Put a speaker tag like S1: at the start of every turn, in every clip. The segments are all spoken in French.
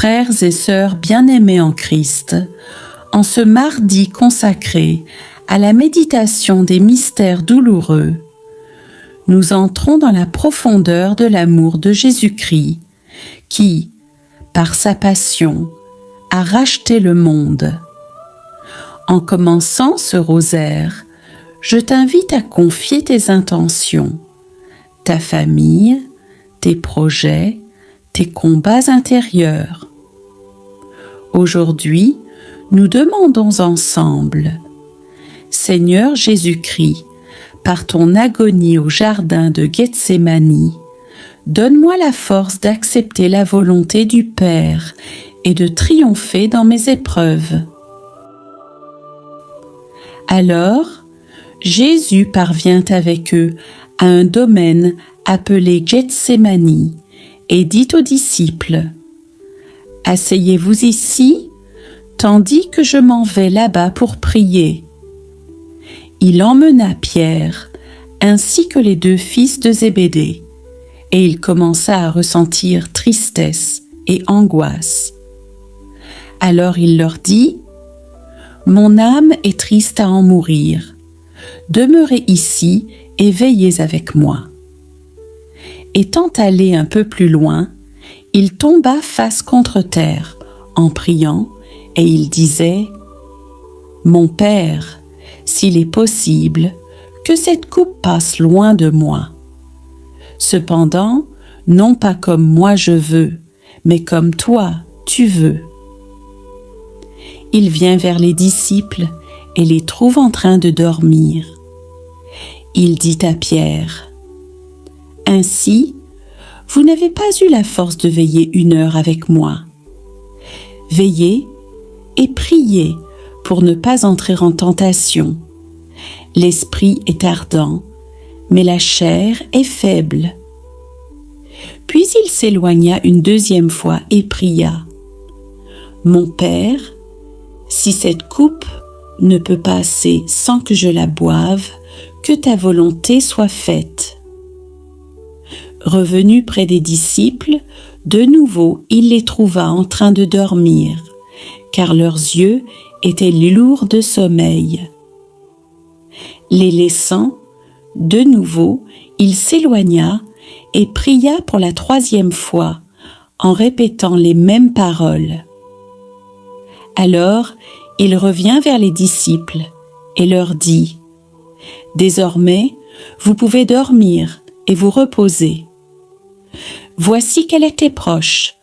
S1: Frères et sœurs bien-aimés en Christ, en ce mardi consacré à la méditation des mystères douloureux, nous entrons dans la profondeur de l'amour de Jésus-Christ, qui, par sa passion, a racheté le monde. En commençant ce rosaire, je t'invite à confier tes intentions, ta famille, tes projets, tes combats intérieurs. Aujourd'hui, nous demandons ensemble: Seigneur Jésus-Christ, par ton agonie au jardin de Gethsémani, donne-moi la force d'accepter la volonté du Père et de triompher dans mes épreuves. Alors, Jésus parvient avec eux à un domaine appelé Gethsémani et dit aux disciples: « Asseyez-vous ici, tandis que je m'en vais là-bas pour prier. » Il emmena Pierre, ainsi que les deux fils de Zébédée, et il commença à ressentir tristesse et angoisse. Alors il leur dit: « Mon âme est triste à en mourir. Demeurez ici et veillez avec moi. » Étant allé un peu plus loin, il tomba face contre terre en priant, et il disait: « Mon Père, s'il est possible, que cette coupe passe loin de moi. Cependant, non pas comme moi je veux, mais comme toi tu veux. » Il vient vers les disciples et les trouve en train de dormir. Il dit à Pierre: « Ainsi, vous n'avez pas eu la force de veiller 1 heure avec moi. Veillez et priez pour ne pas entrer en tentation. L'esprit est ardent, mais la chair est faible. » Puis il s'éloigna une 2e fois et pria: « Mon Père, si cette coupe ne peut passer sans que je la boive, que ta volonté soit faite. » Revenu près des disciples, de nouveau il les trouva en train de dormir, car leurs yeux étaient lourds de sommeil. Les laissant, de nouveau il s'éloigna et pria pour la 3e fois, en répétant les mêmes paroles. Alors il revient vers les disciples et leur dit: « Désormais, vous pouvez dormir et vous reposer. Voici qu'elle était proche,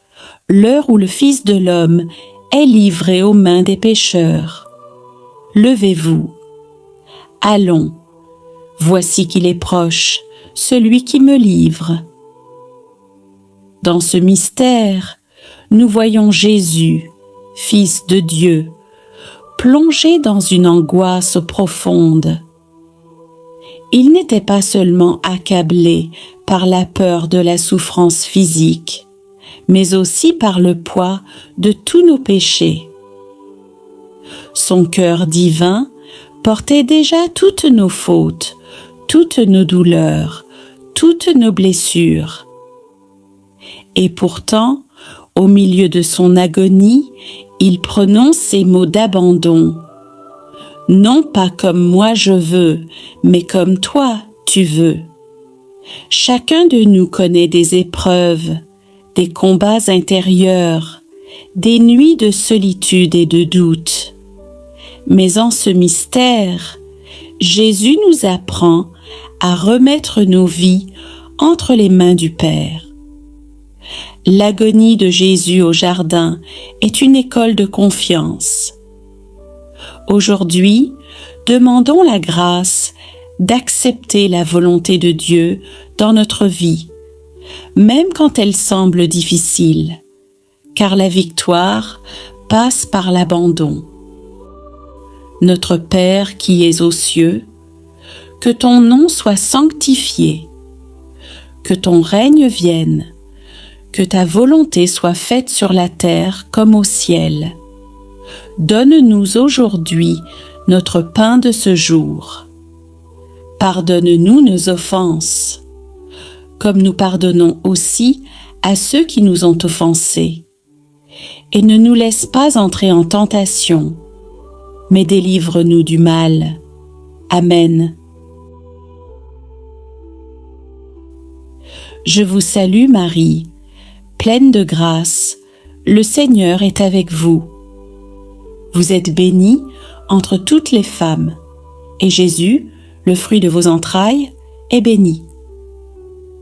S1: l'heure où le Fils de l'homme est livré aux mains des pécheurs. Levez-vous. Allons, voici qu'il est proche, celui qui me livre. » Dans ce mystère, nous voyons Jésus, Fils de Dieu, plongé dans une angoisse profonde. Il n'était pas seulement accablé par la peur de la souffrance physique, mais aussi par le poids de tous nos péchés. Son cœur divin portait déjà toutes nos fautes, toutes nos douleurs, toutes nos blessures. Et pourtant, au milieu de son agonie, il prononce ces mots d'abandon: « Non pas comme moi je veux, mais comme toi tu veux. » Chacun de nous connaît des épreuves, des combats intérieurs, des nuits de solitude et de doute. Mais en ce mystère, Jésus nous apprend à remettre nos vies entre les mains du Père. L'agonie de Jésus au jardin est une école de confiance. Aujourd'hui, demandons la grâce d'accepter la volonté de Dieu dans notre vie, même quand elle semble difficile, car la victoire passe par l'abandon. Notre Père qui es aux cieux, que ton nom soit sanctifié, que ton règne vienne, que ta volonté soit faite sur la terre comme au ciel. Donne-nous aujourd'hui notre pain de ce jour. Pardonne-nous nos offenses, comme nous pardonnons aussi à ceux qui nous ont offensés. et ne nous laisse pas entrer en tentation, mais délivre-nous du mal. Amen. Je vous salue Marie, pleine de grâce, le Seigneur est avec vous. Vous êtes bénie entre toutes les femmes, et Jésus, le fruit de vos entrailles, est béni.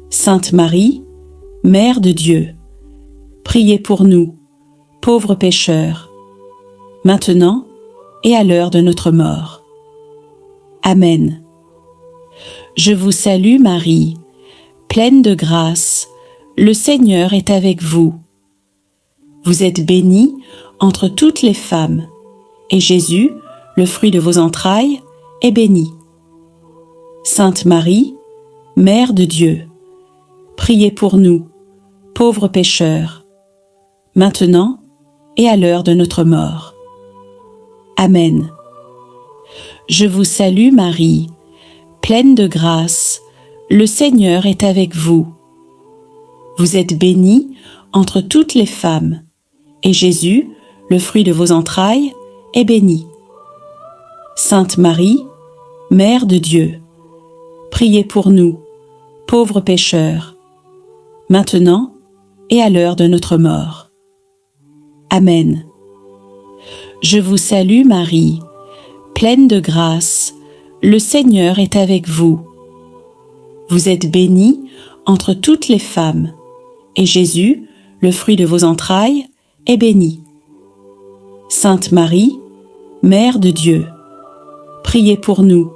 S1: Sainte Marie, Mère de Dieu, priez pour nous, pauvres pécheurs, maintenant et à l'heure de notre mort. Amen. Je vous salue Marie, pleine de grâce, le Seigneur est avec vous. Vous êtes bénie entre toutes les femmes, et Jésus, le fruit de vos entrailles, est béni. Sainte Marie, Mère de Dieu, priez pour nous, pauvres pécheurs, maintenant et à l'heure de notre mort. Amen. Je vous salue Marie, pleine de grâce, le Seigneur est avec vous. Vous êtes bénie entre toutes les femmes, et Jésus, le fruit de vos entrailles, est béni. Sainte Marie, Mère de Dieu, priez pour nous, pauvres pécheurs, maintenant et à l'heure de notre mort. Amen. Je vous salue Marie, pleine de grâce, le Seigneur est avec vous. Vous êtes bénie entre toutes les femmes, et Jésus, le fruit de vos entrailles, est béni. Sainte Marie, Mère de Dieu, priez pour nous,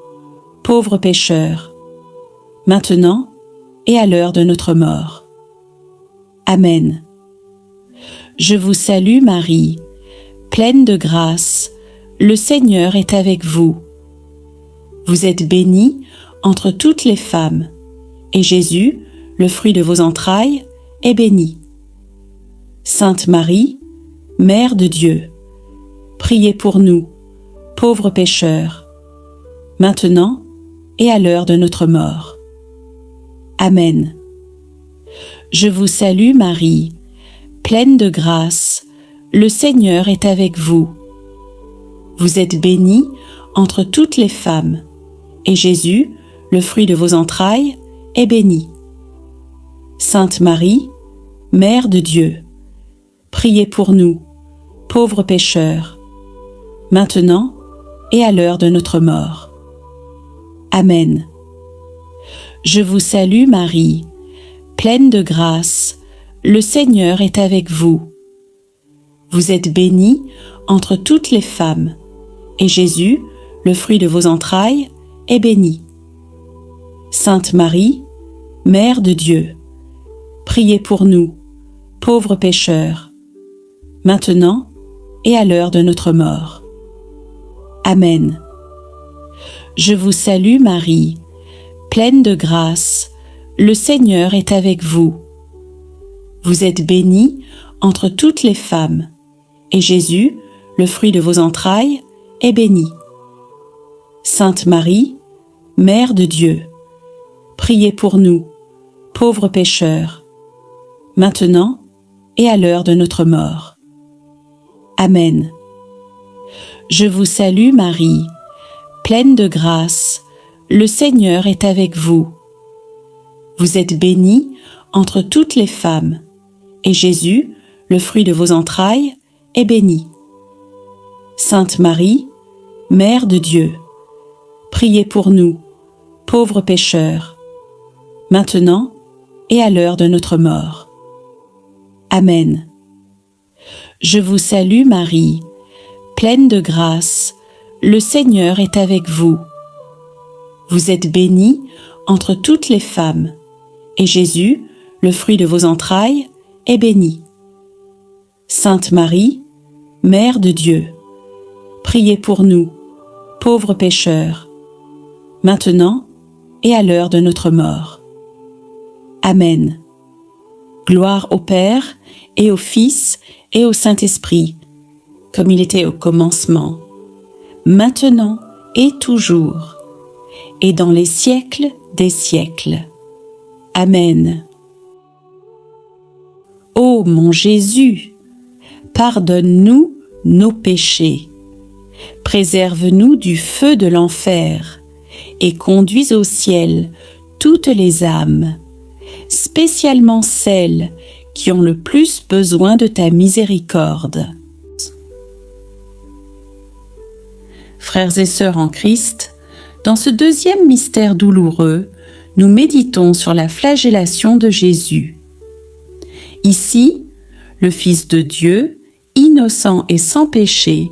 S1: pauvres pécheurs, maintenant et à l'heure de notre mort. Amen. Je vous salue Marie, pleine de grâce, le Seigneur est avec vous. Vous êtes bénie entre toutes les femmes, et Jésus, le fruit de vos entrailles, est béni. Sainte Marie, Mère de Dieu, priez pour nous, pauvres pécheurs, maintenant et à l'heure de notre mort. Amen. Je vous salue Marie, pleine de grâce, le Seigneur est avec vous. Vous êtes bénie entre toutes les femmes, et Jésus, le fruit de vos entrailles, est béni. Sainte Marie, Mère de Dieu, priez pour nous, pauvres pécheurs, maintenant et à l'heure de notre mort. Amen. Je vous salue Marie, pleine de grâce, le Seigneur est avec vous. Vous êtes bénie entre toutes les femmes, et Jésus, le fruit de vos entrailles, est béni. Sainte Marie, Mère de Dieu, priez pour nous, pauvres pécheurs, maintenant et à l'heure de notre mort. Amen. Je vous salue Marie, pleine de grâce, le Seigneur est avec vous. Vous êtes bénie entre toutes les femmes, et Jésus, le fruit de vos entrailles, est béni. Sainte Marie, Mère de Dieu, priez pour nous, pauvres pécheurs, maintenant et à l'heure de notre mort. Amen. Je vous salue Marie, pleine de grâce, le Seigneur est avec vous. Vous êtes bénie entre toutes les femmes, et Jésus, le fruit de vos entrailles, est béni. Sainte Marie, Mère de Dieu, priez pour nous, pauvres pécheurs, maintenant et à l'heure de notre mort. Amen. Je vous salue Marie, pleine de grâce, le Seigneur est avec vous. Vous êtes bénie entre toutes les femmes, et Jésus, le fruit de vos entrailles, est béni. Sainte Marie, Mère de Dieu, priez pour nous, pauvres pécheurs, maintenant et à l'heure de notre mort. Amen. Gloire au Père et au Fils et au Saint-Esprit, comme il était au commencement, maintenant et toujours, et dans les siècles des siècles. Amen. Ô mon Jésus, pardonne-nous nos péchés, préserve-nous du feu de l'enfer et conduis au ciel toutes les âmes, spécialement celles qui ont le plus besoin de ta miséricorde. Frères et sœurs en Christ, dans ce deuxième mystère douloureux, nous méditons sur la flagellation de Jésus. Ici, le Fils de Dieu, innocent et sans péché,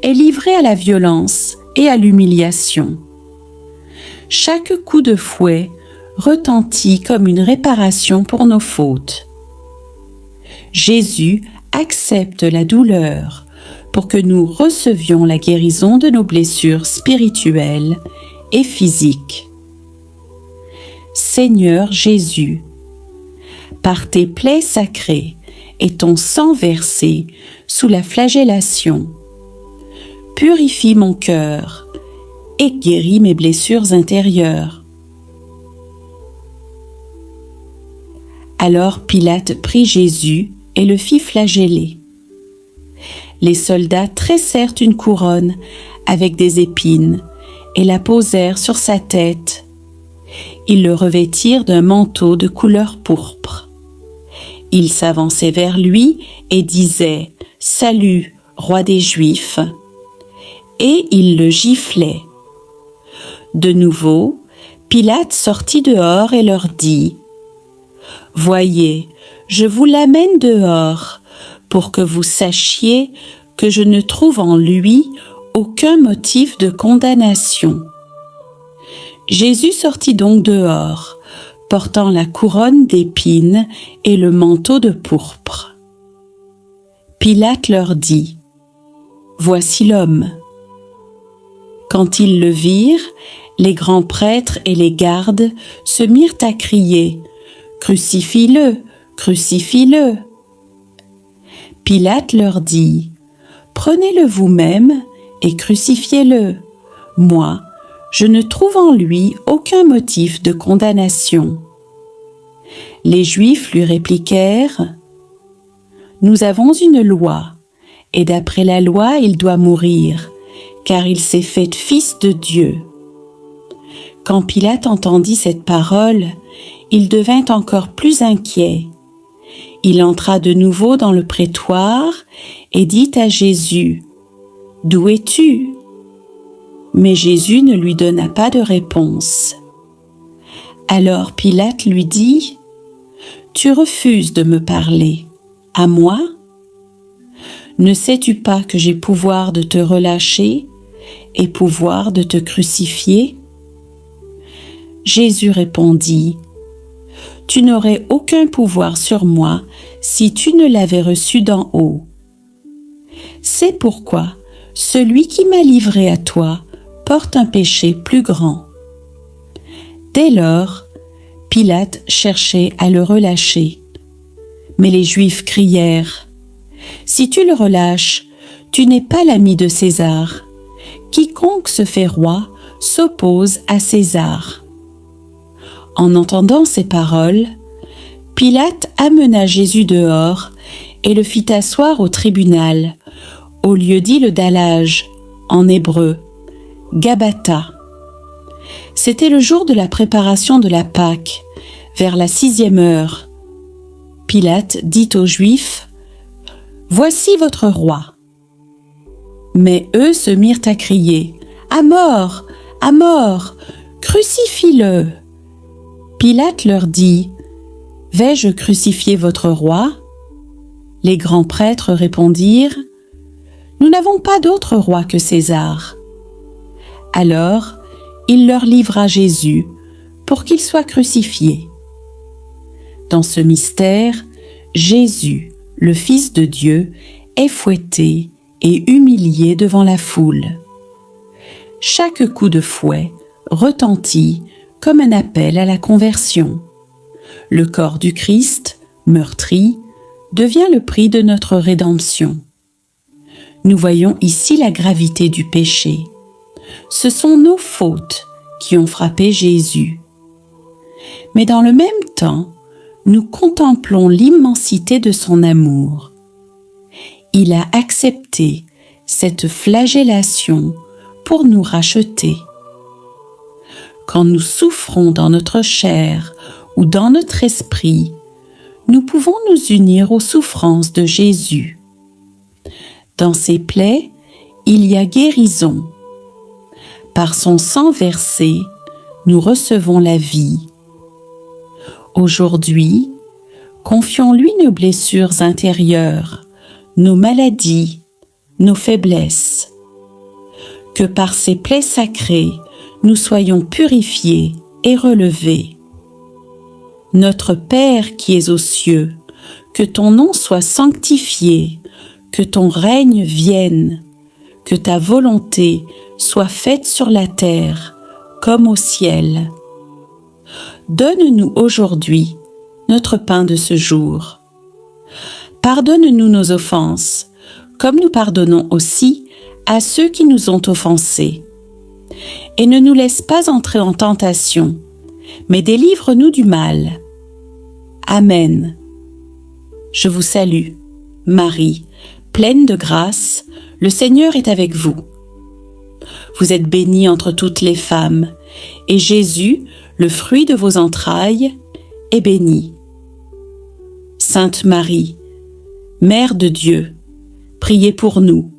S1: est livré à la violence et à l'humiliation. Chaque coup de fouet retentit comme une réparation pour nos fautes. Jésus accepte la douleur pour que nous recevions la guérison de nos blessures spirituelles et physiques. Seigneur Jésus, par tes plaies sacrées et ton sang versé sous la flagellation, purifie mon cœur et guéris mes blessures intérieures. Alors Pilate prit Jésus et le fit flageller. Les soldats tressèrent une couronne avec des épines et la posèrent sur sa tête. Ils le revêtirent d'un manteau de couleur pourpre. Ils s'avançaient vers lui et disaient « Salut, roi des Juifs !» Et ils le giflaient. De nouveau, Pilate sortit dehors et leur dit « Voyez, je vous l'amène dehors, pour que vous sachiez que je ne trouve en lui aucun motif de condamnation. » Jésus sortit donc dehors, portant la couronne d'épines et le manteau de pourpre. Pilate leur dit « Voici l'homme. » Quand ils le virent, les grands prêtres et les gardes se mirent à crier « Crucifie-le, crucifie-le !» Pilate leur dit « Prenez-le vous-même et crucifiez-le. Moi, je ne trouve en lui aucun motif de condamnation. » Les Juifs lui répliquèrent « Nous avons une loi, et d'après la loi, il doit mourir, car il s'est fait fils de Dieu. » Quand Pilate entendit cette parole, il devint encore plus inquiet. Il entra de nouveau dans le prétoire et dit à Jésus « D'où es-tu » Mais Jésus ne lui donna pas de réponse. Alors Pilate lui dit « Tu refuses de me parler, à moi ? Ne sais-tu pas que j'ai pouvoir de te relâcher et pouvoir de te crucifier ?» Jésus répondit « Tu n'aurais aucun pouvoir sur moi si tu ne l'avais reçu d'en haut. C'est pourquoi celui qui m'a livré à toi porte un péché plus grand. » Dès lors, Pilate cherchait à le relâcher. Mais les Juifs crièrent « Si tu le relâches, tu n'es pas l'ami de César. Quiconque se fait roi s'oppose à César. » En entendant ces paroles, Pilate amena Jésus dehors et le fit asseoir au tribunal, au lieu dit le dallage, en hébreu, Gabbatha. C'était le jour de la préparation de la Pâque, vers la 6e heure. Pilate dit aux Juifs, « Voici votre roi. » Mais eux se mirent à crier, « À mort, à mort, crucifie-le !» Pilate leur dit, « Vais-je crucifier votre roi ?» Les grands prêtres répondirent, « Nous n'avons pas d'autre roi que César. » Alors, il leur livra Jésus pour qu'il soit crucifié. Dans ce mystère, Jésus, le Fils de Dieu, est fouetté et humilié devant la foule. Chaque coup de fouet retentit comme un appel à la conversion. Le corps du Christ, meurtri, devient le prix de notre rédemption. Nous voyons ici la gravité du péché. Ce sont nos fautes qui ont frappé Jésus. Mais dans le même temps, nous contemplons l'immensité de son amour. Il a accepté cette flagellation pour nous racheter. Quand nous souffrons dans notre chair ou dans notre esprit, nous pouvons nous unir aux souffrances de Jésus. Dans ses plaies, il y a guérison. Par son sang versé, nous recevons la vie. Aujourd'hui, confions-lui nos blessures intérieures, nos maladies, nos faiblesses. Que par ses plaies sacrées, nous soyons purifiés et relevés. Notre Père qui es aux cieux, que ton nom soit sanctifié, que ton règne vienne, que ta volonté soit faite sur la terre comme au ciel. Donne-nous aujourd'hui notre pain de ce jour. Pardonne-nous nos offenses, comme nous pardonnons aussi à ceux qui nous ont offensés. Et ne nous laisse pas entrer en tentation, mais délivre-nous du mal. Amen. Je vous salue, Marie, pleine de grâce, le Seigneur est avec vous. Vous êtes bénie entre toutes les femmes, et Jésus, le fruit de vos entrailles, est béni. Sainte Marie, Mère de Dieu, priez pour nous,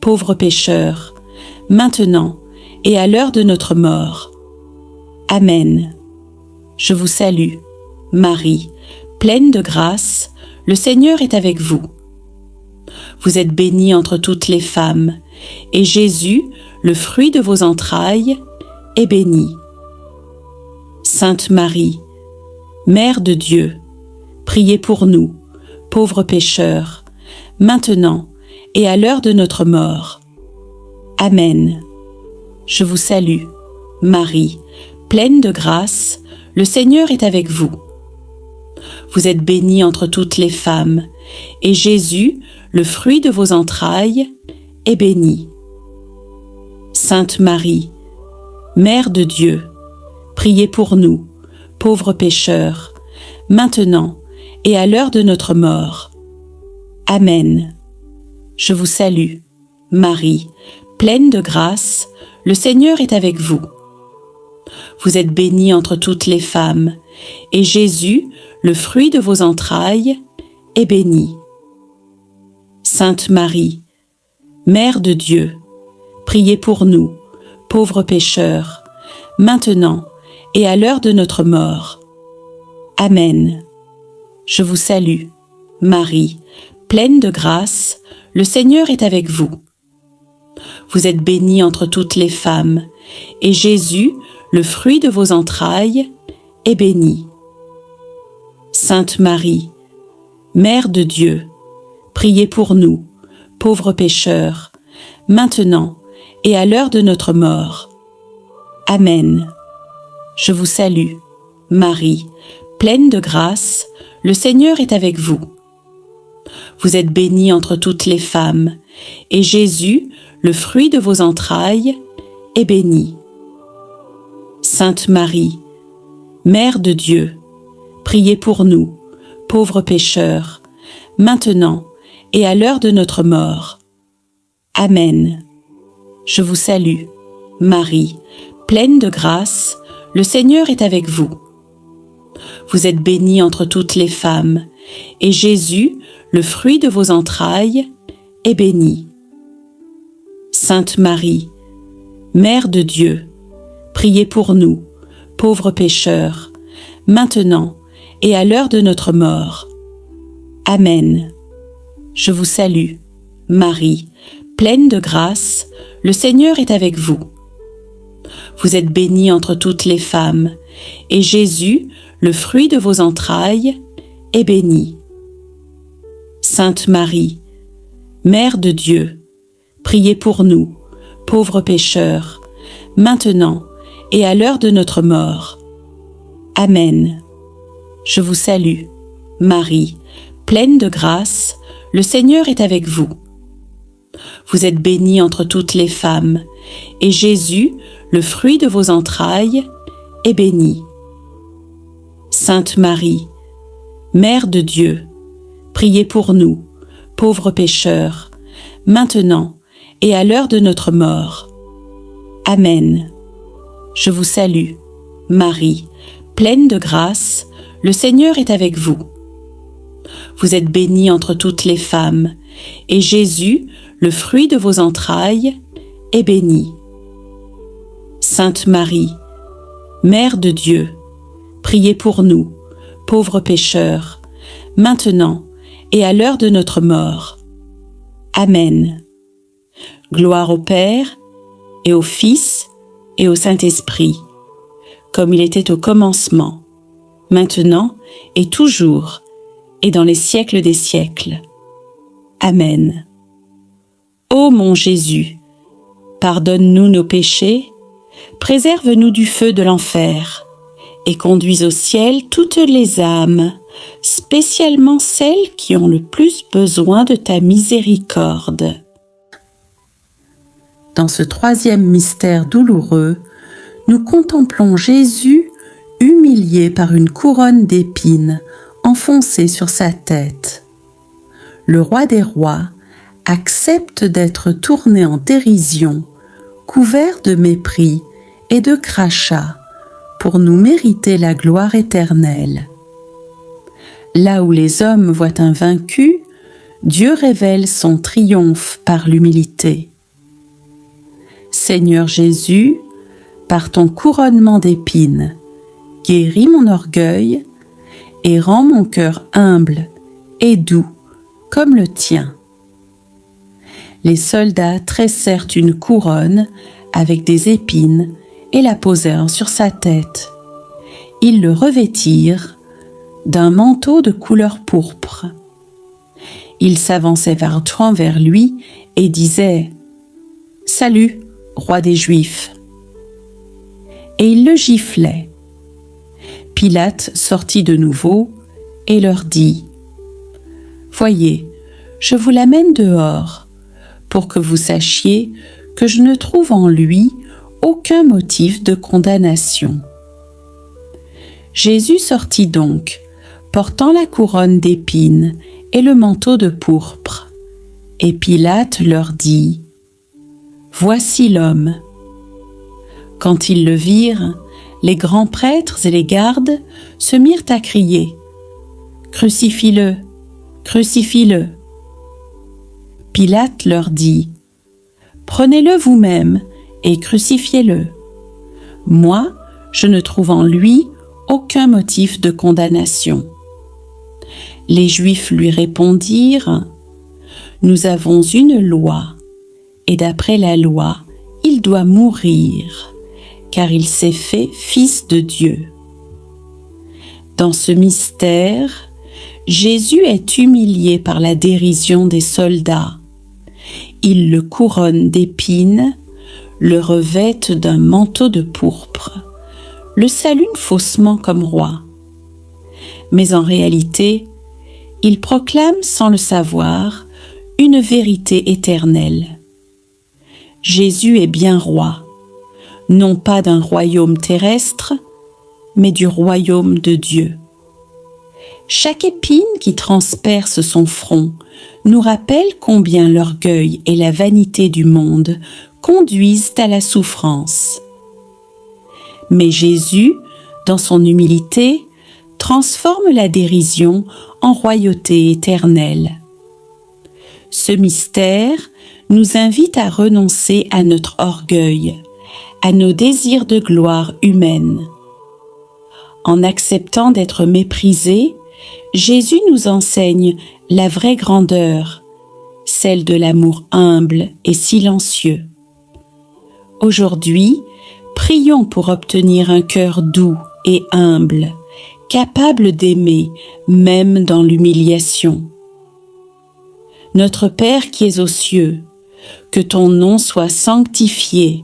S1: pauvres pécheurs, maintenant et à l'heure de notre mort. Amen. Je vous salue, Marie, pleine de grâce, le Seigneur est avec vous. Vous êtes bénie entre toutes les femmes, et Jésus, le fruit de vos entrailles, est béni. Sainte Marie, Mère de Dieu, priez pour nous, pauvres pécheurs, maintenant et à l'heure de notre mort. Amen. Je vous salue, Marie, pleine de grâce, le Seigneur est avec vous. Vous êtes bénie entre toutes les femmes, et Jésus, le fruit de vos entrailles, est béni. Sainte Marie, Mère de Dieu, priez pour nous, pauvres pécheurs, maintenant et à l'heure de notre mort. Amen. Je vous salue, Marie, pleine de grâce, le Seigneur est avec vous. Vous êtes bénie entre toutes les femmes, et Jésus, le fruit de vos entrailles, est béni. Sainte Marie, Mère de Dieu, priez pour nous, pauvres pécheurs, maintenant et à l'heure de notre mort. Amen. Je vous salue, Marie, pleine de grâce, le Seigneur est avec vous. Vous êtes bénie entre toutes les femmes, et Jésus, le fruit de vos entrailles, est béni. Sainte Marie, Mère de Dieu, priez pour nous, pauvres pécheurs, maintenant et à l'heure de notre mort. Amen. Je vous salue, Marie, pleine de grâce, le Seigneur est avec vous. Vous êtes bénie entre toutes les femmes, et Jésus, le fruit de vos entrailles, est béni. Sainte Marie, Mère de Dieu, priez pour nous, pauvres pécheurs, maintenant et à l'heure de notre mort. Amen. Je vous salue, Marie, pleine de grâce, le Seigneur est avec vous. Vous êtes bénie entre toutes les femmes, et Jésus, le fruit de vos entrailles, est béni. Sainte Marie, Mère de Dieu, priez pour nous, pauvres pécheurs, maintenant et à l'heure de notre mort. Amen. Je vous salue, Marie, pleine de grâce, le Seigneur est avec vous. Vous êtes bénie entre toutes les femmes, et Jésus, le fruit de vos entrailles, est béni. Sainte Marie, Mère de Dieu, priez pour nous, pauvres pécheurs, maintenant et à l'heure de notre mort. Amen. Je vous salue, Marie, pleine de grâce, le Seigneur est avec vous. Vous êtes bénie entre toutes les femmes, et Jésus, le fruit de vos entrailles, est béni. Sainte Marie, Mère de Dieu, priez pour nous, pauvres pécheurs, maintenant et à l'heure de notre mort. Amen. Je vous salue, Marie, pleine de grâce, le Seigneur est avec vous. Vous êtes bénie entre toutes les femmes, et Jésus, le fruit de vos entrailles, est béni. Sainte Marie, Mère de Dieu, priez pour nous, pauvres pécheurs, maintenant et à l'heure de notre mort. Amen. Gloire au Père, et au Fils, et au Saint-Esprit, comme il était au commencement, maintenant et toujours, et dans les siècles des siècles. Amen. Ô mon Jésus, pardonne-nous nos péchés, préserve-nous du feu de l'enfer, et conduis au ciel toutes les âmes, spécialement celles qui ont le plus besoin de ta miséricorde. Dans ce troisième mystère douloureux, nous contemplons Jésus humilié par une couronne d'épines enfoncée sur sa tête. Le roi des rois accepte d'être tourné en dérision, couvert de mépris et de crachats, pour nous mériter la gloire éternelle. Là où les hommes voient un vaincu, Dieu révèle son triomphe par l'humilité. Seigneur Jésus, par ton couronnement d'épines, guéris mon orgueil et rends mon cœur humble et doux comme le tien. Les soldats tressèrent une couronne avec des épines et la posèrent sur sa tête. Ils le revêtirent d'un manteau de couleur pourpre. Ils s'avançaient vers lui et disaient « Salut, roi des Juifs !» Et ils le giflaient. Pilate sortit de nouveau et leur dit « Voyez, je vous l'amène dehors, pour que vous sachiez que je ne trouve en lui aucun motif de condamnation. » Jésus sortit donc, portant la couronne d'épines et le manteau de pourpre. Et Pilate leur dit « Voici l'homme. » Quand ils le virent, les grands prêtres et les gardes se mirent à crier « Crucifie-le, crucifie-le !» Pilate leur dit « Prenez-le vous-même et crucifiez-le. Moi, je ne trouve en lui aucun motif de condamnation. » Les Juifs lui répondirent « Nous avons une loi, et d'après la loi, il doit mourir, car il s'est fait fils de Dieu. » Dans ce mystère, Jésus est humilié par la dérision des soldats. Ils le couronnent d'épines, le revêtent d'un manteau de pourpre, le saluent faussement comme roi. Mais en réalité, ils proclament sans le savoir une vérité éternelle. Jésus est bien roi, non pas d'un royaume terrestre, mais du royaume de Dieu. Chaque épine qui transperce son front nous rappelle combien l'orgueil et la vanité du monde conduisent à la souffrance. Mais Jésus, dans son humilité, transforme la dérision en royauté éternelle. Ce mystère nous invite à renoncer à notre orgueil, à nos désirs de gloire humaine. En acceptant d'être méprisé, Jésus nous enseigne la vraie grandeur, celle de l'amour humble et silencieux. Aujourd'hui, prions pour obtenir un cœur doux et humble, capable d'aimer même dans l'humiliation. Notre Père qui es aux cieux, que ton nom soit sanctifié,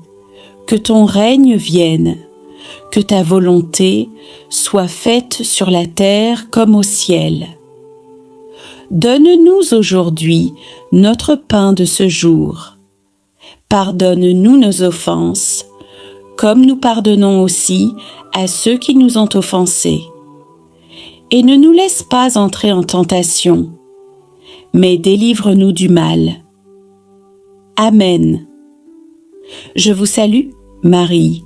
S1: que ton règne vienne, que ta volonté soit faite sur la terre comme au ciel. Donne-nous aujourd'hui notre pain de ce jour. Pardonne-nous nos offenses, comme nous pardonnons aussi à ceux qui nous ont offensés. Et ne nous laisse pas entrer en tentation, mais délivre-nous du mal. Amen. Je vous salue, Marie,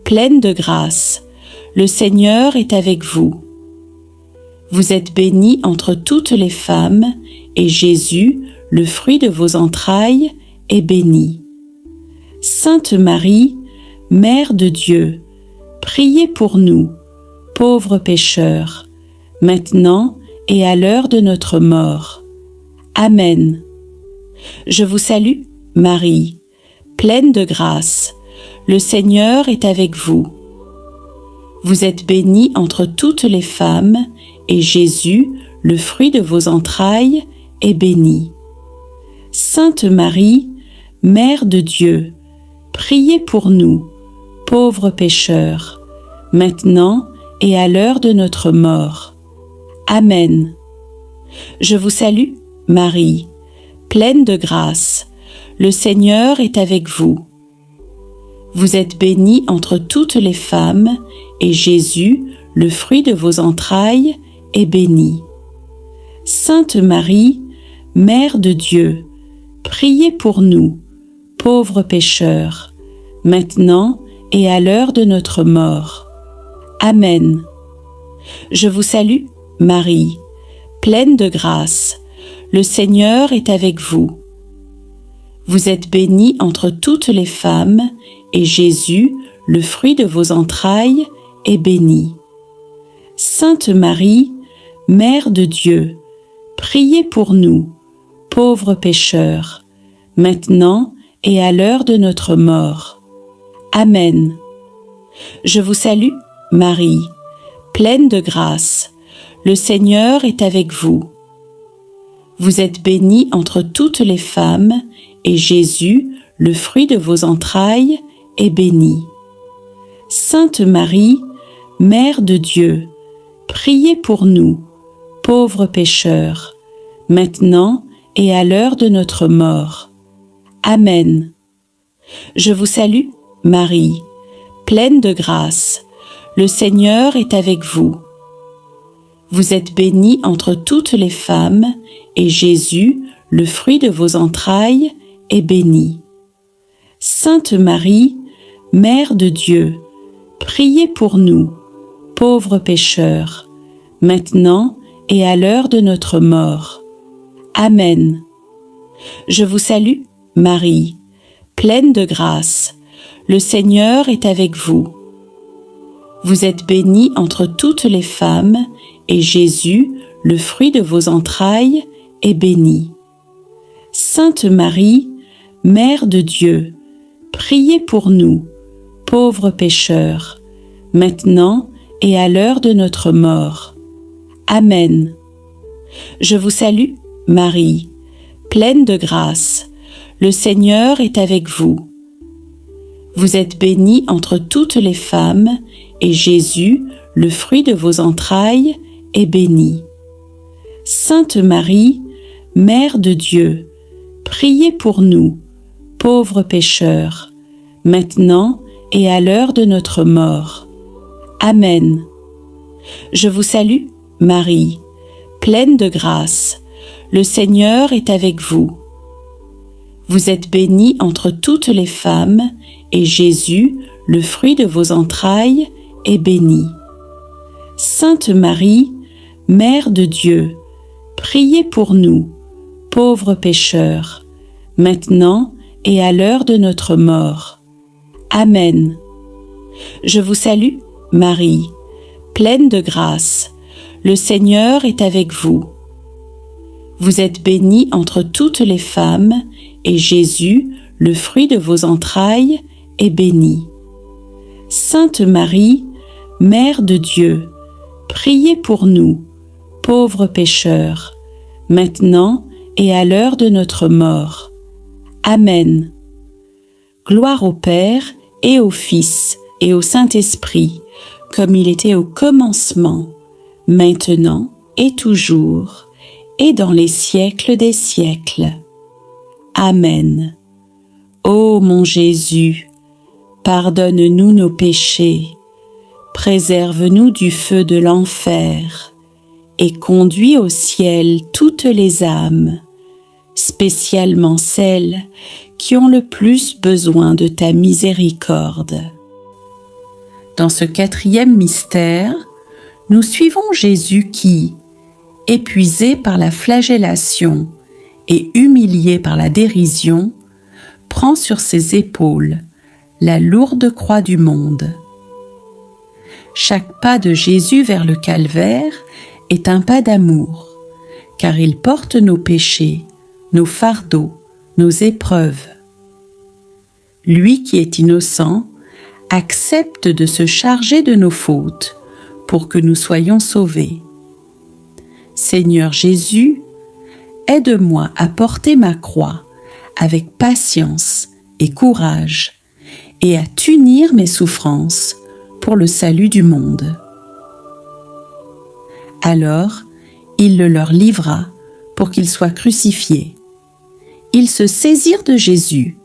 S1: pleine de grâce. Le Seigneur est avec vous. Vous êtes bénie entre toutes les femmes, et Jésus, le fruit de vos entrailles, est béni. Sainte Marie, Mère de Dieu, priez pour nous, pauvres pécheurs, maintenant et à l'heure de notre mort. Amen. Je vous salue, Marie, pleine de grâce. Le Seigneur est avec vous. Vous êtes bénie entre toutes les femmes, et Jésus, le fruit de vos entrailles, est béni. Sainte Marie, Mère de Dieu, priez pour nous, pauvres pécheurs, maintenant et à l'heure de notre mort. Amen. Je vous salue, Marie, pleine de grâce. Le Seigneur est avec vous. Vous êtes bénie entre toutes les femmes, et Jésus, le fruit de vos entrailles, est béni. Sainte Marie, Mère de Dieu, priez pour nous, pauvres pécheurs, maintenant et à l'heure de notre mort. Amen. Je vous salue, Marie, pleine de grâce. Le Seigneur est avec vous. Vous êtes bénie entre toutes les femmes, et Jésus, le fruit de vos entrailles, est béni. Sainte Marie, Mère de Dieu, priez pour nous, pauvres pécheurs, maintenant et à l'heure de notre mort. Amen. Je vous salue, Marie, pleine de grâce. Le Seigneur est avec vous. Vous êtes bénie entre toutes les femmes, et Jésus, le fruit de vos entrailles, est béni. Sainte Marie, Mère de Dieu, priez pour nous, pauvres pécheurs, maintenant et à l'heure de notre mort. Amen. Je vous salue, Marie, pleine de grâce. Le Seigneur est avec vous. Vous êtes bénie entre toutes les femmes, et Jésus, le fruit de vos entrailles, est béni. Sainte Marie, Mère de Dieu, priez pour nous, pauvres pécheurs, maintenant et à l'heure de notre mort. Amen. Je vous salue, Marie, pleine de grâce. Le Seigneur est avec vous. Vous êtes bénie entre toutes les femmes, et Jésus, le fruit de vos entrailles, est béni. Sainte Marie, Mère de Dieu, priez pour nous, pauvres pécheurs, maintenant et à l'heure de notre mort. Amen. Je vous salue, Marie, pleine de grâce. Le Seigneur est avec vous. Vous êtes bénie entre toutes les femmes, et Jésus, le fruit de vos entrailles, est béni. Sainte Marie, Mère de Dieu, priez pour nous, pauvres pécheurs, maintenant et à l'heure de notre mort. Amen. Je vous salue, Marie, pleine de grâce. Le Seigneur est avec vous. Vous êtes bénie entre toutes les femmes, et Jésus, le fruit de vos entrailles, est béni. Sainte Marie, Mère de Dieu, priez pour nous, pauvres pécheurs, maintenant et à l'heure de notre mort. Amen. Je vous salue, Marie, pleine de grâce. Le Seigneur est avec vous. Vous êtes bénie entre toutes les femmes, et Jésus, le fruit de vos entrailles, est béni. Sainte Marie, Mère de Dieu, priez pour nous, pauvres pécheurs, maintenant et à l'heure de notre mort. Amen. Gloire au Père et au Fils et au Saint-Esprit, comme il était au commencement, maintenant et toujours, et dans les siècles des siècles. Amen. Ô mon Jésus, pardonne-nous nos péchés, préserve-nous du feu de l'enfer, et conduis au ciel toutes les âmes, spécialement celles qui ont le plus besoin de ta miséricorde. Dans ce 4e mystère, nous suivons Jésus qui, épuisé par la flagellation et humilié par la dérision, prend sur ses épaules la lourde croix du monde. Chaque pas de Jésus vers le calvaire est un pas d'amour, car il porte nos péchés, nos fardeaux, nos épreuves. Lui qui est innocent accepte de se charger de nos fautes pour que nous soyons sauvés. Seigneur Jésus, aide-moi à porter ma croix avec patience et courage et à t'unir mes souffrances pour le salut du monde. Alors, il le leur livra pour qu'ils soient crucifiés. Ils se saisirent de Jésus,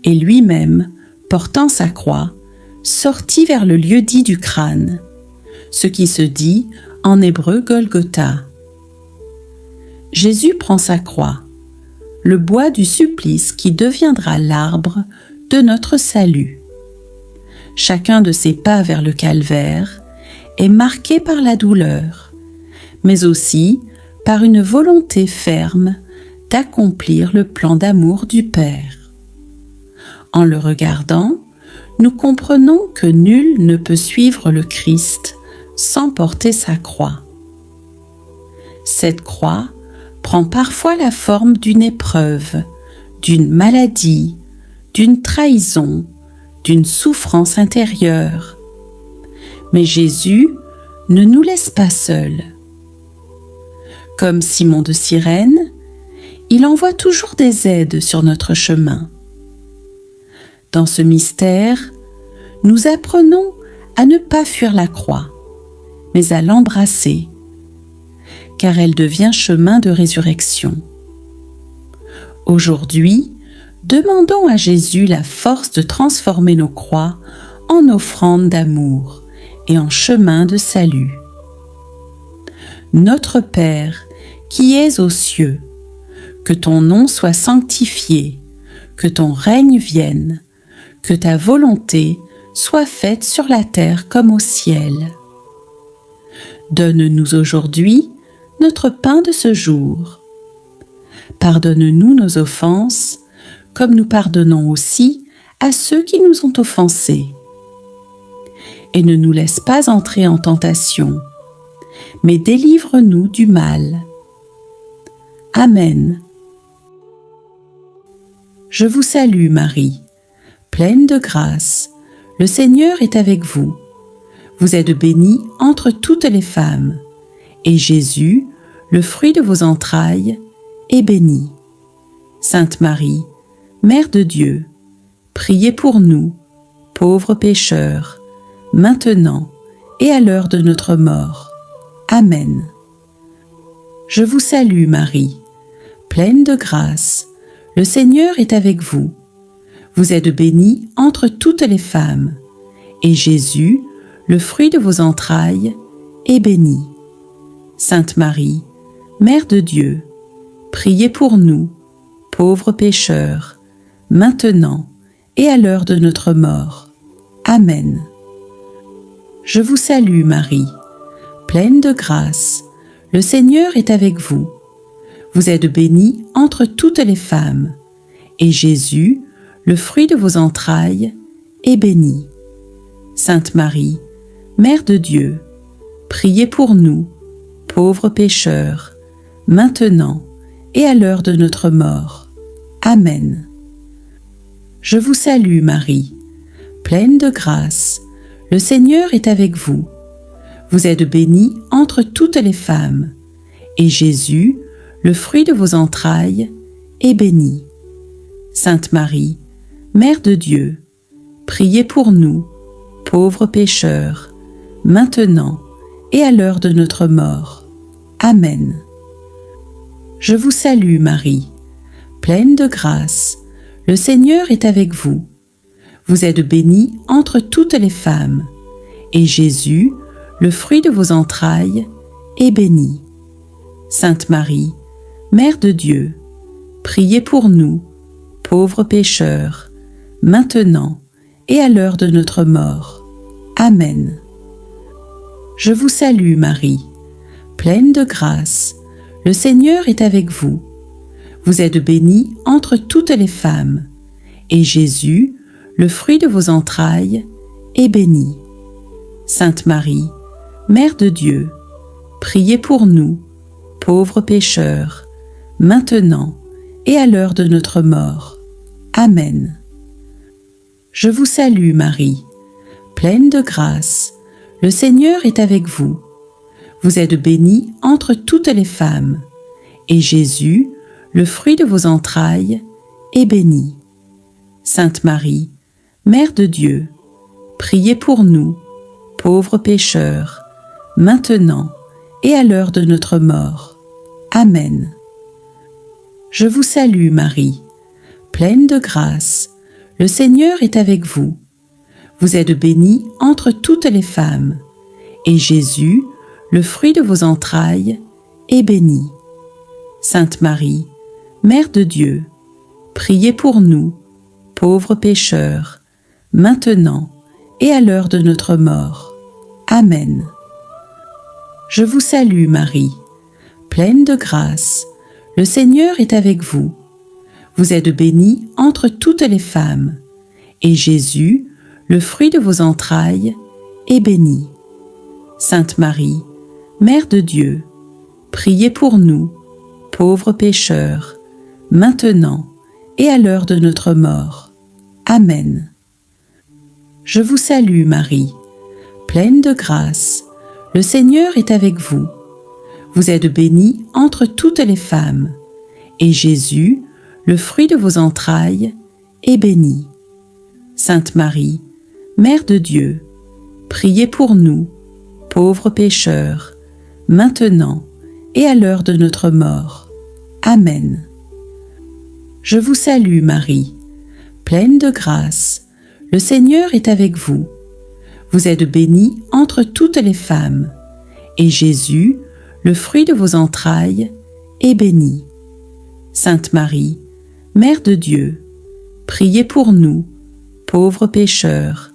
S1: et lui-même, portant sa croix, sortit vers le lieu-dit du crâne, ce qui se dit en hébreu Golgotha. Jésus prend sa croix, le bois du supplice qui deviendra l'arbre de notre salut. Chacun de ses pas vers le calvaire est marqué par la douleur, mais aussi par une volonté ferme d'accomplir le plan d'amour du Père. En le regardant, nous comprenons que nul ne peut suivre le Christ sans porter sa croix. Cette croix prend parfois la forme d'une épreuve, d'une maladie, d'une trahison, d'une souffrance intérieure. Mais Jésus ne nous laisse pas seuls. Comme Simon de Cyrène, il envoie toujours des aides sur notre chemin. Dans ce mystère, nous apprenons à ne pas fuir la croix, mais à l'embrasser, car elle devient chemin de résurrection. Aujourd'hui, demandons à Jésus la force de transformer nos croix en offrandes d'amour et en chemin de salut. Notre Père, qui es aux cieux, que ton nom soit sanctifié, que ton règne vienne, que ta volonté soit faite sur la terre comme au ciel. Donne-nous aujourd'hui notre pain de ce jour. Pardonne-nous nos offenses, comme nous pardonnons aussi à ceux qui nous ont offensés. Et ne nous laisse pas entrer en tentation, mais délivre-nous du mal. Amen. Je vous salue Marie, pleine de grâce, le Seigneur est avec vous. Vous êtes bénie entre toutes les femmes, et Jésus, le fruit de vos entrailles, est béni. Sainte Marie, Mère de Dieu, priez pour nous, pauvres pécheurs, maintenant et à l'heure de notre mort. Amen. Je vous salue Marie, pleine de grâce, le Seigneur est avec vous. Vous êtes bénie entre toutes les femmes, et Jésus, le fruit de vos entrailles, est béni. Sainte Marie, Mère de Dieu, priez pour nous, pauvres pécheurs, maintenant et à l'heure de notre mort. Amen. Je vous salue Marie, pleine de grâce, le Seigneur est avec vous. Vous êtes bénie entre toutes les femmes, et Jésus, le fruit de vos entrailles, est béni. Sainte Marie, Mère de Dieu, priez pour nous, pauvres pécheurs, maintenant et à l'heure de notre mort. Amen. Je vous salue Marie, pleine de grâce, le Seigneur est avec vous. Vous êtes bénie entre toutes les femmes, et Jésus, le fruit de vos entrailles, est béni. Sainte Marie, Mère de Dieu, priez pour nous, pauvres pécheurs, maintenant et à l'heure de notre mort. Amen. Je vous salue Marie, pleine de grâce, le Seigneur est avec vous. Vous êtes bénie entre toutes les femmes, et Jésus, le fruit de vos entrailles, est bénie. Sainte Marie, Mère de Dieu, priez pour nous, pauvres pécheurs, maintenant et à l'heure de notre mort. Amen. Je vous salue Marie, pleine de grâce, le Seigneur est avec vous. Vous êtes bénie entre toutes les femmes, et Jésus, le fruit de vos entrailles, est béni. Sainte Marie, Mère de Dieu, priez pour nous, pauvres pécheurs, maintenant et à l'heure de notre mort. Amen. Je vous salue Marie, pleine de grâce, le Seigneur est avec vous. Vous êtes bénie entre toutes les femmes, et Jésus, le fruit de vos entrailles, est béni. Sainte Marie, Mère de Dieu, priez pour nous, pauvres pécheurs, maintenant et à l'heure de notre mort. Amen. Je vous salue Marie, pleine de grâce, le Seigneur est avec vous. Vous êtes bénie entre toutes les femmes, et Jésus, le fruit de vos entrailles, est béni. Sainte Marie, Mère de Dieu, priez pour nous, pauvres pécheurs, maintenant et à l'heure de notre mort. Amen. Je vous salue Marie, pleine de grâce, le Seigneur est avec vous. Vous êtes bénie entre toutes les femmes, et Jésus, le fruit de vos entrailles, est béni. Sainte Marie, Mère de Dieu, priez pour nous, pauvres pécheurs, maintenant et à l'heure de notre mort. Amen. Je vous salue Marie, pleine de grâce, le Seigneur est avec vous. Vous êtes bénie entre toutes les femmes, et Jésus, le fruit de vos entrailles, est béni. Sainte Marie, Mère de Dieu, priez pour nous, pauvres pécheurs, maintenant et à l'heure de notre mort. Amen. Je vous salue Marie, pleine de grâce, le Seigneur est avec vous. Vous êtes bénie entre toutes les femmes, et Jésus, le fruit de vos entrailles, est béni. Sainte Marie, Mère de Dieu, priez pour nous, pauvres pécheurs,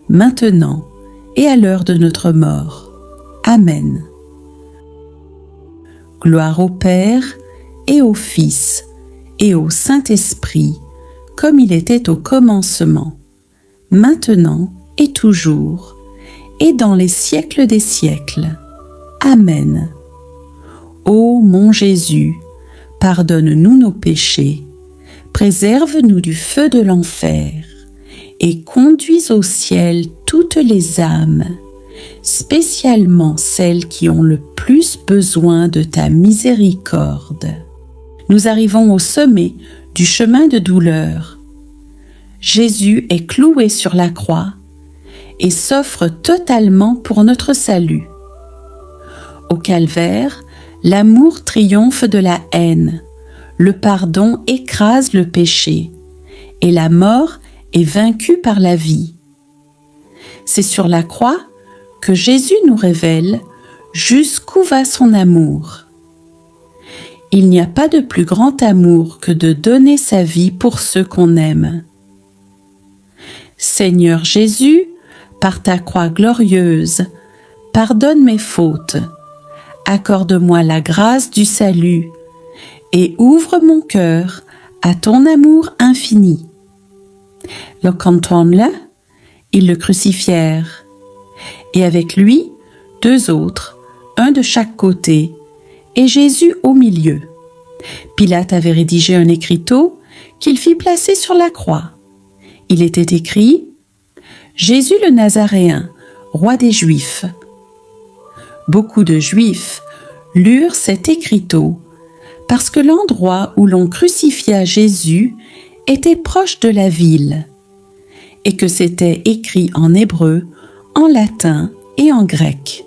S1: maintenant et à l'heure de notre mort. Amen. Gloire au Père et au Fils et au Saint-Esprit, comme il était au commencement, maintenant et toujours, et dans les siècles des siècles. Amen. Ô mon Jésus, pardonne-nous nos péchés, préserve-nous du feu de l'enfer, et conduis au ciel toutes les âmes, spécialement celles qui ont le plus besoin de ta miséricorde. Nous arrivons au sommet du chemin de douleur. Jésus est cloué sur la croix et s'offre totalement pour notre salut. Au calvaire, l'amour triomphe de la haine, le pardon écrase le péché, et la mort est vaincue par la vie. C'est sur la croix que Jésus nous révèle jusqu'où va son amour. Il n'y a pas de plus grand amour que de donner sa vie pour ceux qu'on aime. Seigneur Jésus, par ta croix glorieuse, pardonne mes fautes, accorde-moi la grâce du salut et ouvre mon cœur à ton amour infini. Le cantonne-le, ils le crucifièrent, et avec lui, 2 autres, un de chaque côté, et Jésus au milieu. Pilate avait rédigé un écriteau qu'il fit placer sur la croix. Il était écrit « Jésus le Nazaréen, roi des Juifs ». Beaucoup de Juifs lurent cet écriteau parce que l'endroit où l'on crucifia Jésus était proche de la ville et que c'était écrit en hébreu, en latin et en grec.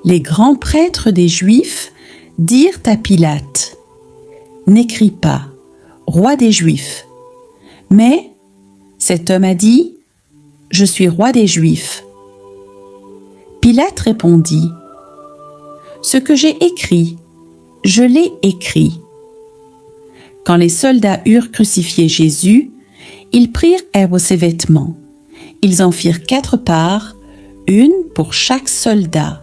S1: Les grands prêtres des Juifs dirent à Pilate « N'écris pas, roi des Juifs ». Mais cet homme a dit « Je suis roi des Juifs ». Pilate répondit Ce que j'ai écrit, je l'ai écrit. » Quand les soldats eurent crucifié Jésus, ils prirent ses vêtements. Ils en firent 4 parts, une pour chaque soldat.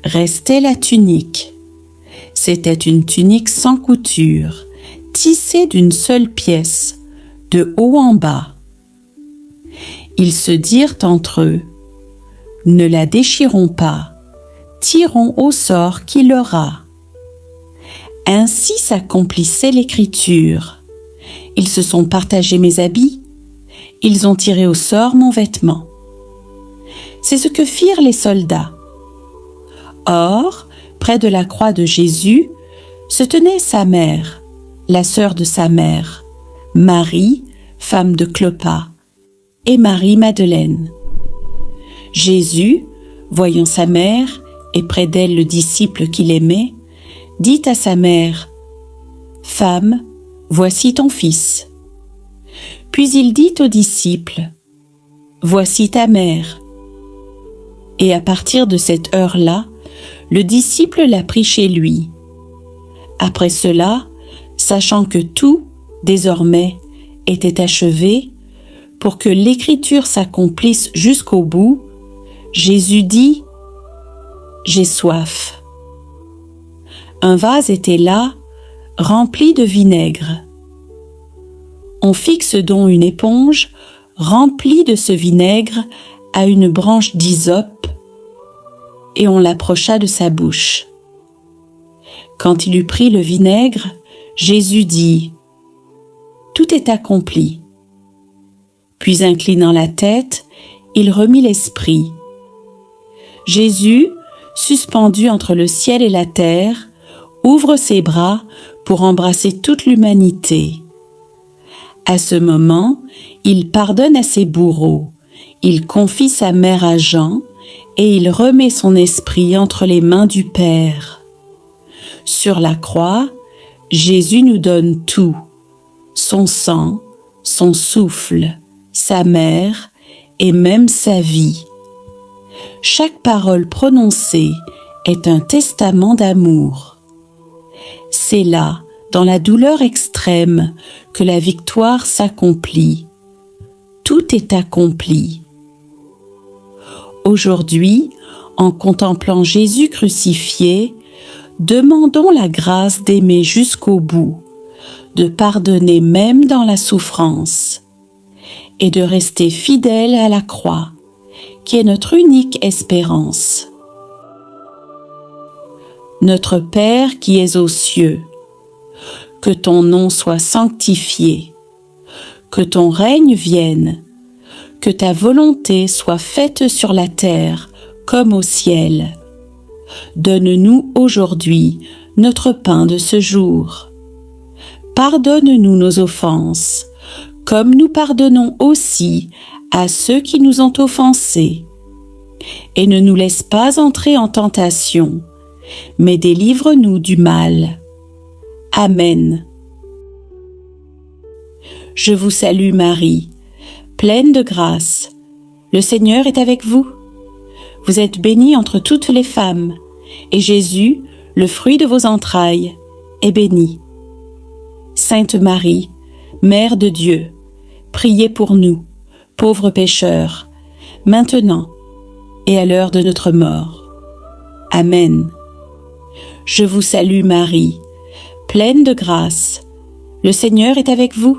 S1: Restait la tunique. C'était une tunique sans couture, tissée d'une seule pièce, de haut en bas. Ils se dirent entre eux, « Ne la déchirons pas, tirons au sort qui l'aura. » Ainsi s'accomplissait l'écriture. Ils se sont partagés mes habits, ils ont tiré au sort mon vêtement. C'est ce que firent les soldats. Or, près de la croix de Jésus, se tenait sa mère, la sœur de sa mère, Marie, femme de Clopas, et Marie-Madeleine. Jésus, voyant sa mère et près d'elle le disciple qu'il aimait, dit à sa mère, « Femme, voici ton fils. » Puis il dit au disciple, « Voici ta mère. » Et à partir de cette heure-là, le disciple l'a pris chez lui. Après cela, sachant que tout, désormais, était achevé, pour que l'écriture s'accomplisse jusqu'au bout, Jésus dit, « J'ai soif. » Un vase était là, rempli de vinaigre. On fixe donc une éponge remplie de ce vinaigre à une branche d'hysope et on l'approcha de sa bouche. Quand il eut pris le vinaigre, Jésus dit, « Tout est accompli. » Puis inclinant la tête, il remit l'esprit. Jésus, suspendu entre le ciel et la terre, ouvre ses bras pour embrasser toute l'humanité. À ce moment, il pardonne à ses bourreaux, il confie sa mère à Jean et il remet son esprit entre les mains du Père. Sur la croix, Jésus nous donne tout, son sang, son souffle, sa mère et même sa vie. Chaque parole prononcée est un testament d'amour. C'est là, dans la douleur extrême, que la victoire s'accomplit. Tout est accompli. Aujourd'hui, en contemplant Jésus crucifié, demandons la grâce d'aimer jusqu'au bout, de pardonner même dans la souffrance, et de rester fidèle à la croix, qui est notre unique espérance. Notre Père qui es aux cieux, que ton nom soit sanctifié, que ton règne vienne, que ta volonté soit faite sur la terre comme au ciel. Donne-nous aujourd'hui notre pain de ce jour. Pardonne-nous nos offenses, comme nous pardonnons aussi à ceux qui nous ont offensés. Et ne nous laisse pas entrer en tentation, mais délivre-nous du mal. Amen. Je vous salue Marie, pleine de grâce. Le Seigneur est avec vous. Vous êtes bénie entre toutes les femmes, et Jésus, le fruit de vos entrailles, est béni. Sainte Marie, Mère de Dieu, priez pour nous, pauvres pécheurs, maintenant et à l'heure de notre mort. Amen. Je vous salue Marie, pleine de grâce. Le Seigneur est avec vous.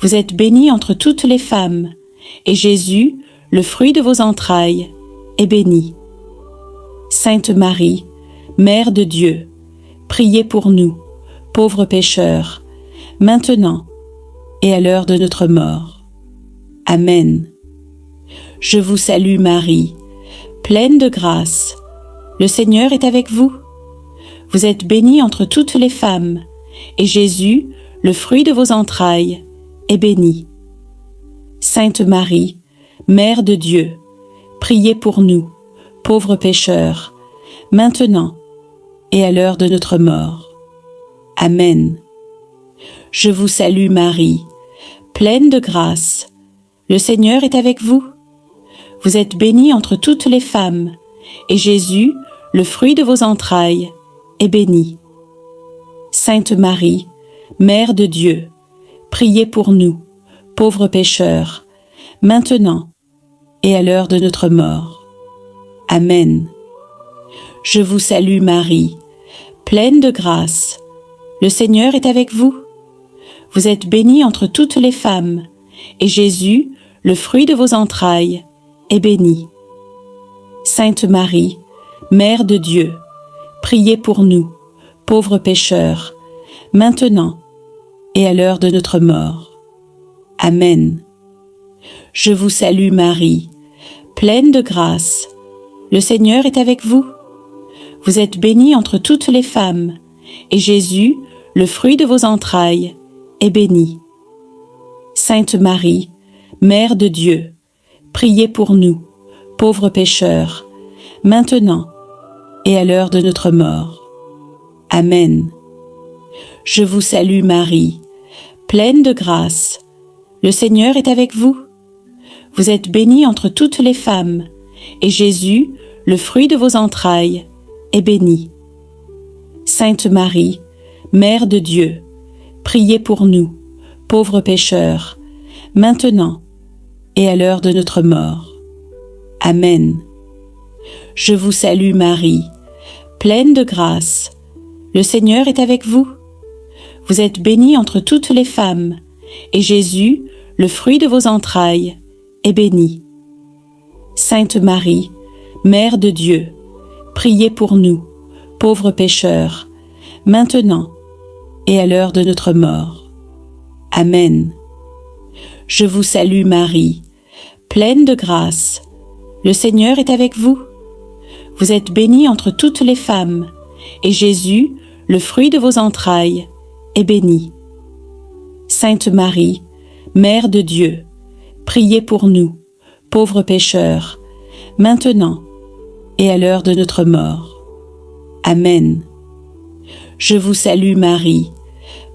S1: Vous êtes bénie entre toutes les femmes, et Jésus, le fruit de vos entrailles, est béni. Sainte Marie, Mère de Dieu, priez pour nous, pauvres pécheurs, maintenant et à l'heure de notre mort. Amen. Je vous salue Marie, pleine de grâce. Le Seigneur est avec vous. Vous êtes bénie entre toutes les femmes, et Jésus, le fruit de vos entrailles, est béni. Sainte Marie, Mère de Dieu, priez pour nous, pauvres pécheurs, maintenant et à l'heure de notre mort. Amen. Je vous salue Marie, pleine de grâce. Le Seigneur est avec vous. Vous êtes bénie entre toutes les femmes, et Jésus, le fruit de vos entrailles, est béni. Sainte Marie, Mère de Dieu, priez pour nous, pauvres pécheurs, maintenant et à l'heure de notre mort. Amen. Je vous salue Marie, pleine de grâce. Le Seigneur est avec vous. Vous êtes bénie entre toutes les femmes, et Jésus, le fruit de vos entrailles, est béni. Sainte Marie, Mère de Dieu, priez pour nous, pauvres pécheurs, maintenant et à l'heure de notre mort. Amen. Je vous salue Marie, pleine de grâce. Le Seigneur est avec vous. Vous êtes bénie entre toutes les femmes, et Jésus, le fruit de vos entrailles, est béni. Sainte Marie, Mère de Dieu, priez pour nous, pauvres pécheurs, maintenant et à l'heure de notre mort. Amen. Je vous salue Marie, pleine de grâce. Le Seigneur est avec vous. Vous êtes bénie entre toutes les femmes, et Jésus, le fruit de vos entrailles, est béni. Sainte Marie, Mère de Dieu, priez pour nous, pauvres pécheurs, maintenant et à l'heure de notre mort. Amen. Je vous salue Marie, pleine de grâce. Le Seigneur est avec vous. Vous êtes bénie entre toutes les femmes, et Jésus, le fruit de vos entrailles, est béni. Sainte Marie, Mère de Dieu, priez pour nous, pauvres pécheurs, maintenant et à l'heure de notre mort. Amen. Je vous salue Marie, pleine de grâce. Le Seigneur est avec vous. Vous êtes bénie entre toutes les femmes, et Jésus, le fruit de vos entrailles, est béni. Sainte Marie, Mère de Dieu, priez pour nous, pauvres pécheurs, maintenant et à l'heure de notre mort. Amen. Je vous salue Marie,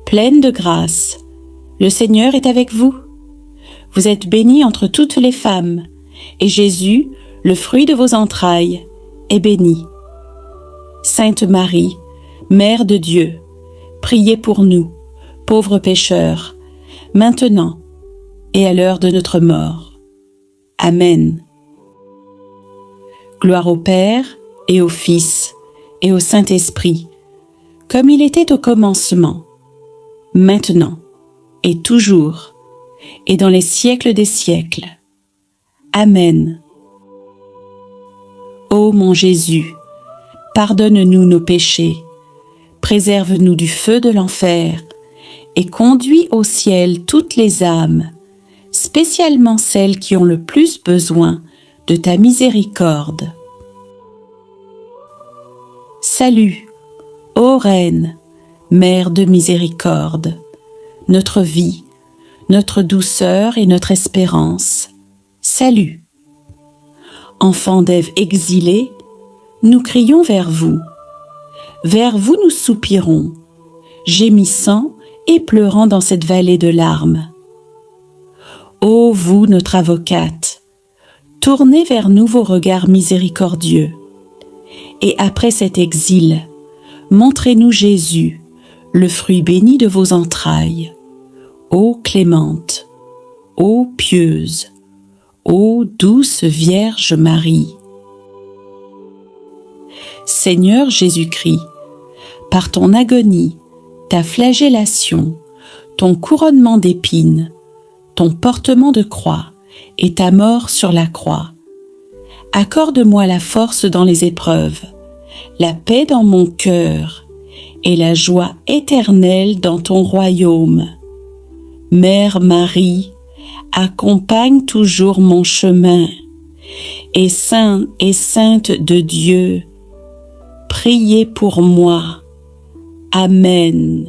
S1: pleine de grâce. Le Seigneur est avec vous. Vous êtes bénie entre toutes les femmes, et Jésus, le fruit de vos entrailles, est béni. Sainte Marie, Mère de Dieu, priez pour nous, pauvres pécheurs, maintenant et à l'heure de notre mort. Amen. Gloire au Père et au Fils et au Saint-Esprit, comme il était au commencement, maintenant et toujours, et dans les siècles des siècles. Amen. Ô mon Jésus, pardonne-nous nos péchés, préserve-nous du feu de l'enfer, et conduis au ciel toutes les âmes, spécialement celles qui ont le plus besoin de ta miséricorde. Salut, ô Reine, Mère de miséricorde, notre vie, notre douceur et notre espérance. Salut. Enfants d'Ève exilés, nous crions vers vous. Vers vous nous soupirons, gémissant et pleurant dans cette vallée de larmes. Ô vous, notre avocate, tournez vers nous vos regards miséricordieux. Et après cet exil, montrez-nous Jésus, le fruit béni de vos entrailles. Ô clémente, ô pieuse, ô douce Vierge Marie. Seigneur Jésus-Christ, par ton agonie, ta flagellation, ton couronnement d'épines, ton portement de croix et ta mort sur la croix, accorde-moi la force dans les épreuves, la paix dans mon cœur et la joie éternelle dans ton royaume. Mère Marie, accompagne toujours mon chemin, et sainte de Dieu, priez pour moi. Amen.